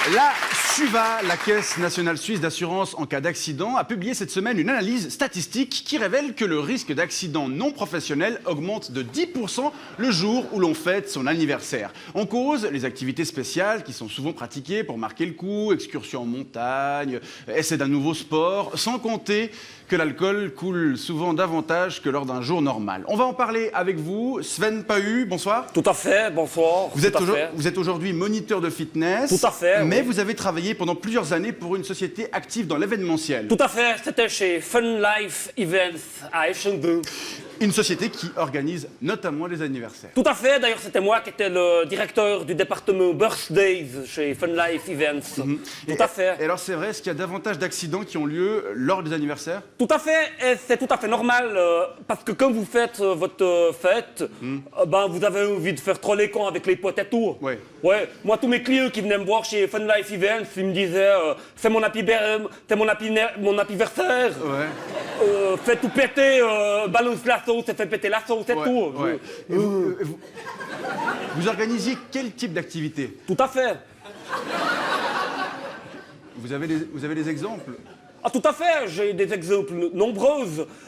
La SUVA, la Caisse nationale suisse d'assurance en cas d'accident, a publié cette semaine une analyse statistique qui révèle que le risque d'accident non professionnel augmente de 10% le jour où l'on fête son anniversaire. En cause, les activités spéciales qui sont souvent pratiquées pour marquer le coup, excursions en montagne, essai d'un nouveau sport, sans compter que l'alcool coule souvent davantage que lors d'un jour normal. On va en parler avec vous. Sven Pahu, bonsoir. Tout à fait, bonsoir. Vous êtes aujourd'hui moniteur de fitness. Tout à fait. Mais oui. vous avez travaillé pendant plusieurs années pour une société active dans l'événementiel. Tout à fait, c'était chez Fun Life Events à Eschenbach. Une société qui organise notamment les anniversaires. Tout à fait, d'ailleurs c'était moi qui étais le directeur du département Birthdays chez Fun Life Events. Tout à fait. Et alors c'est vrai, est-ce qu'il y a davantage d'accidents qui ont lieu lors des anniversaires? Tout à fait, et c'est tout à fait normal, parce que quand vous faites votre fête, ben, vous avez envie de faire trop les cons avec les potes et tout. Ouais. Ouais. Moi, tous mes clients qui venaient me voir chez Fun Life Events, ils me disaient c'est mon anniversaire. Ouais. Fais tout péter, balance la sauce, et fait péter la sauce et Ouais, tout. ouais. Et vous organisiez quel type d'activité? Tout à fait. Vous avez des exemples? Ah, tout à fait, j'ai des exemples nombreux.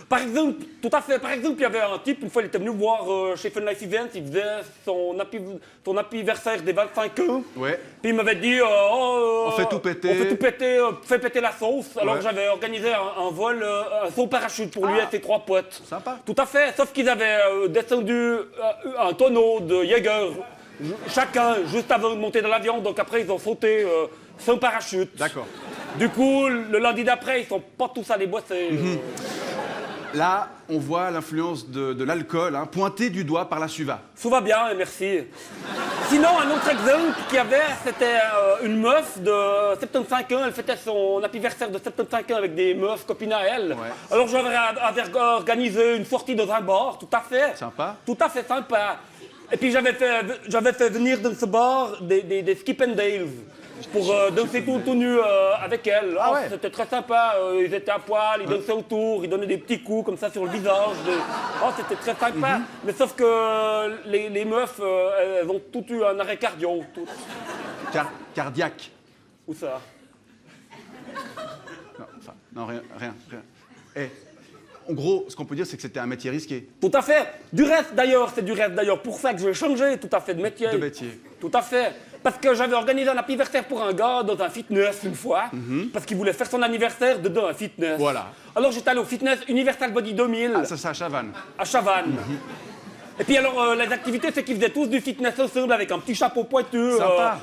Par exemple, il y avait un type, une fois, il était venu me voir chez Fun Life Events, il faisait son anniversaire des 25 ans. Ouais. Puis il m'avait dit, on fait tout péter. On fait tout péter, fais péter la sauce. Alors Ouais. j'avais organisé un vol, un saut parachute pour lui et ses 3 potes. Sympa. Tout à fait, sauf qu'ils avaient descendu un tonneau de Jäger, chacun, juste avant de monter dans l'avion. Donc après, ils ont sauté sans parachute. D'accord. Du coup, le lundi d'après, ils sont pas tous allés bosser. Là, on voit l'influence de l'alcool, hein, pointée du doigt par la SUVA. Tout va bien, et merci. Sinon, un autre exemple qu'il y avait, c'était une meuf de 75 ans. Elle fêtait son anniversaire de 75 ans avec des meufs copines à elle. Ouais. Alors j'avais organisé une sortie dans un bar, tout à fait. Sympa. Tout à fait sympa. Et puis j'avais fait venir dans ce bar des Skip and Dales pour danser tout nu avec elle. Ah Oh, ouais. C'était très sympa. Ils étaient à poil, ils dansaient autour, ils donnaient des petits coups comme ça sur le visage. Oh, c'était très sympa. Mais sauf que les meufs, elles ont toutes eu un arrêt cardio. Toutes. Cardiaque. Où ça? Non, enfin, non, rien. Eh, en gros, ce qu'on peut dire, c'est que c'était un métier risqué. Tout à fait. C'est du reste d'ailleurs. Pour ça que je vais changer tout à fait de métier. De métier. Tout à fait. Parce que j'avais organisé un anniversaire pour un gars dans un fitness une fois, parce qu'il voulait faire son anniversaire dedans un fitness. Voilà. Alors j'étais allé au fitness Universal Body 2000 Ah, ça, c'est à Chavannes. à Chavannes. Et puis alors les activités, c'est qu'ils faisaient tous du fitness ensemble avec un petit chapeau pointu. Sympa.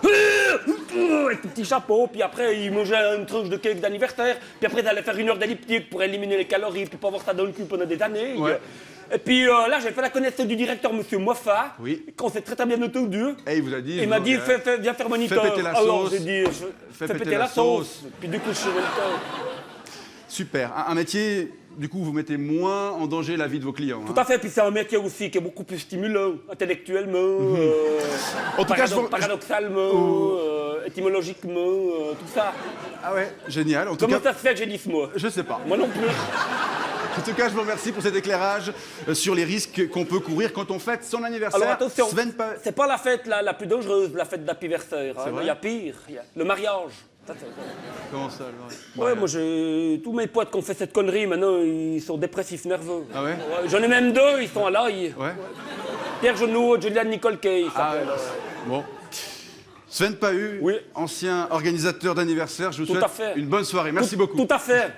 Avec un petit chapeau, puis après ils mangeaient une tranche de cake d'anniversaire, puis après ils allaient faire 1 heure d'elliptique pour éliminer les calories, puis pas avoir ça dans le cul pendant des années. Ouais. Et puis là, j'ai fait la connaissance du directeur, monsieur Moffat, Oui. qu'on s'est très bien entendu. Et il vous a dit... Il m'a dit, viens faire moniteur. Fais péter la Alors sauce. j'ai dit, fais péter la sauce. Puis du coup, je suis moniteur. Super. Un métier, du coup, vous mettez moins en danger la vie de vos clients. Tout à fait, puis c'est un métier aussi qui est beaucoup plus stimulant, intellectuellement, En tout cas, paradoxalement, étymologiquement, tout ça. Ah ouais, génial. En tout Comment cas, ça se fait que j'ai dit ce mot? je sais pas. Moi non plus. En tout cas, je vous remercie pour cet éclairage sur les risques qu'on peut courir quand on fête son anniversaire. Alors attention, Sven c'est pas la fête la plus dangereuse, la fête d'anniversaire. Hein. C'est vrai. Il y a pire, le mariage. Comment ça, alors? Ouais, moi j'ai tous mes potes qui ont fait cette connerie, maintenant ils sont dépressifs nerveux. Ah ouais? J'en ai même 2, ils sont à l'ail. Ouais. Pierre Genoux, Julian Nicole Kay. Ah ouais. Bon. Sven Pahu, Oui. ancien organisateur d'anniversaire, je vous Tout souhaite à fait. une bonne soirée. Merci beaucoup. Tout à fait.